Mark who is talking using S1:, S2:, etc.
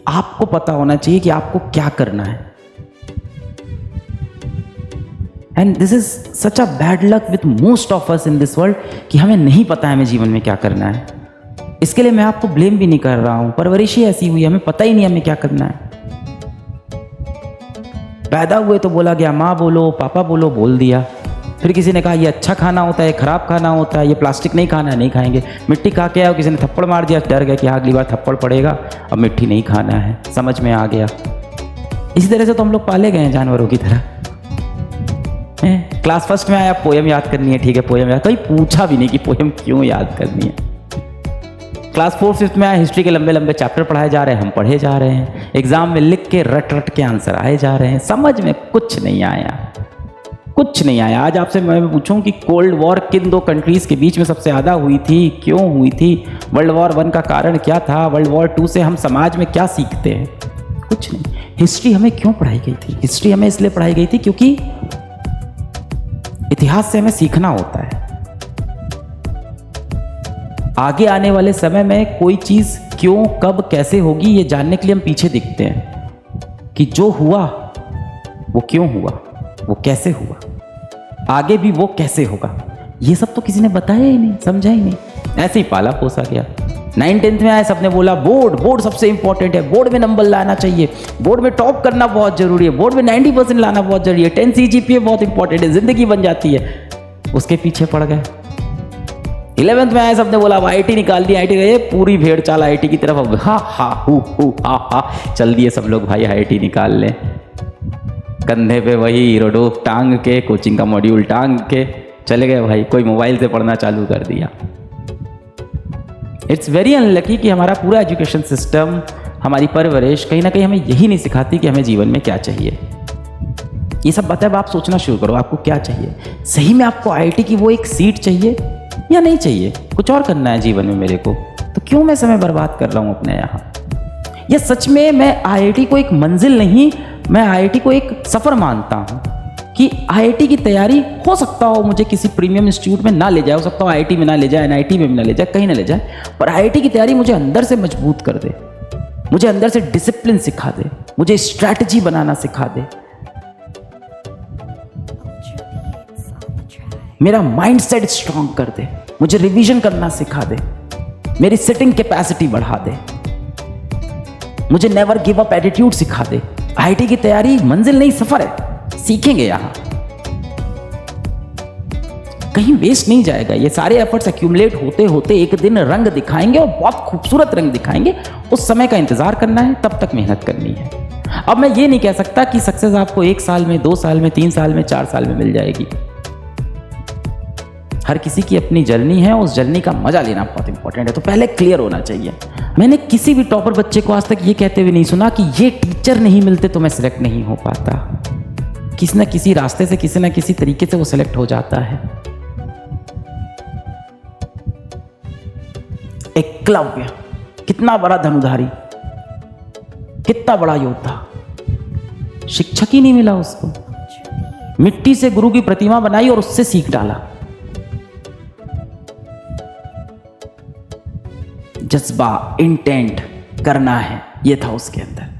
S1: आपको पता होना चाहिए कि आपको क्या करना है। And this is such a bad luck with most of us in this world कि हमें नहीं पता है हमें जीवन में क्या करना है। इसके लिए मैं आपको ब्लेम भी नहीं कर रहा हूं, परवरिश ही ऐसी हुई, हमें पता ही नहीं हमें क्या करना है। पैदा हुए तो बोला गया माँ बोलो पापा बोलो, बोल दिया। फिर किसी ने कहा ये अच्छा खाना होता है, खराब खाना होता है, ये प्लास्टिक नहीं खाना है, नहीं खाएंगे। मिट्टी खा के आया, किसी ने थप्पड़ मार दिया, डर गया कि हाँ अगली बार थप्पड़ पड़ेगा, अब मिट्टी नहीं खाना है, समझ में आ गया। इसी तरह से तो हम लोग पाले गए हैं जानवरों की तरह। क्लास फर्स्ट में आया पोयम याद करनी है, ठीक है पोयम याद, कोई पूछा भी नहीं कि पोयम क्यों याद करनी है। क्लास 4th में आया हिस्ट्री के लंबे लंबे चैप्टर पढ़ाए जा रहे हैं, हम पढ़े जा रहे हैं। एग्जाम में लिख के रट रट के आंसर आए जा रहे हैं, समझ में कुछ नहीं आया, कुछ नहीं आया। आज आपसे मैं पूछूं कि कोल्ड वॉर किन 2 कंट्रीज के बीच में सबसे ज़्यादा हुई थी, क्यों हुई थी, वर्ल्ड वॉर 1 का कारण क्या था, वर्ल्ड वॉर 2 से हम समाज में क्या सीखते हैं, कुछ नहीं। हिस्ट्री हमें क्यों पढ़ाई गई थी? हिस्ट्री हमें इसलिए पढ़ाई गई थी क्योंकि इतिहास से हमें सीखना होता है। आगे आने वाले समय में कोई चीज क्यों कब कैसे होगी ये जानने के लिए हम पीछे देखते हैं कि जो हुआ वो क्यों हुआ, वो कैसे हुआ, आगे भी वो कैसे होगा। ये सब तो किसी ने बताया ही नहीं, समझा ही नहीं, ऐसे ही पाला पोसा गया। 9th-10th में आए, सबने बोला बोर्ड सबसे इंपॉर्टेंट है, बोर्ड में नंबर लाना चाहिए, बोर्ड में टॉप करना बहुत जरूरी है, बोर्ड में 90% लाना बहुत जरूरी है, 10 CGPA बहुत इंपॉर्टेंट है, जिंदगी बन जाती है। उसके पीछे पड़ गए। 11th में आए, सबने बोला IIT निकाल दिया, IIT गए, पूरी भेड़ चाल IIT की तरफ। अब हा चल दिए सब लोग भाई IIT निकाल लें, कंधे पे वही रोडोप टांग के, कोचिंग का मॉड्यूल टांग के चले गए भाई। कोई मोबाइल से पढ़ना चालू कर दिया। इट्स वेरी अनलकी कि हमारा पूरा एजुकेशन सिस्टम, हमारी परवरिश कहीं ना कहीं हमें यही नहीं सिखाती कि हमें जीवन में क्या चाहिए। ये सब बातें अब आप सोचना शुरू करो, आपको क्या चाहिए। सही में आपको IIT की वो एक सीट चाहिए या नहीं चाहिए? कुछ और करना है जीवन में मेरे को, तो क्यों मैं समय बर्बाद कर रहा हूँ अपने यहाँ? या सच में मैं IIT को एक मंजिल नहीं, मैं IIT को एक सफ़र मानता हूँ कि IIT की तैयारी हो सकता हो मुझे किसी प्रीमियम इंस्टीट्यूट में ना ले जाए, हो सकता हो IIT में ना ले जाए, NIT में भी ना ले जाए, कहीं ना ले जाए, पर IIT की तैयारी मुझे अंदर से मजबूत कर दे, मुझे अंदर से डिसिप्लिन सिखा दे, मुझे स्ट्रैटेजी बनाना सिखा दे, मेरा माइंडसेट स्ट्रांग कर दे, मुझे रिवीजन करना सिखा दे, मेरी सिटिंग कैपेसिटी बढ़ा दे, मुझे नेवर गिव अप एटीट्यूड सिखा दे। IIT की तैयारी मंजिल नहीं सफर है, सीखेंगे यहां, कहीं वेस्ट नहीं जाएगा। ये सारे एफर्ट्स एक्यूमुलेट होते होते एक दिन रंग दिखाएंगे और बहुत खूबसूरत रंग दिखाएंगे। उस समय का इंतजार करना है, तब तक मेहनत करनी है। अब मैं ये नहीं कह सकता कि सक्सेस आपको 1 साल में, 2 साल में, 3 साल में, 4 साल में मिल जाएगी। हर किसी की अपनी जर्नी है, उस जर्नी का मजा लेना बहुत इंपॉर्टेंट है। तो पहले क्लियर होना चाहिए। मैंने किसी भी टॉपर बच्चे को आज तक ये कहते हुए नहीं सुना कि ये टीचर नहीं मिलते तो मैं सिलेक्ट नहीं हो पाता। किसी न किसी रास्ते से, किसी न किसी तरीके से वो सिलेक्ट हो जाता है। एकलव्य कितना बड़ा धनुधारी, कितना बड़ा योद्धा, शिक्षक ही नहीं मिला उसको, मिट्टी से गुरु की प्रतिमा बनाई और उससे सीख डाला। जज्बा, इंटेंट करना है, ये था उसके अंदर।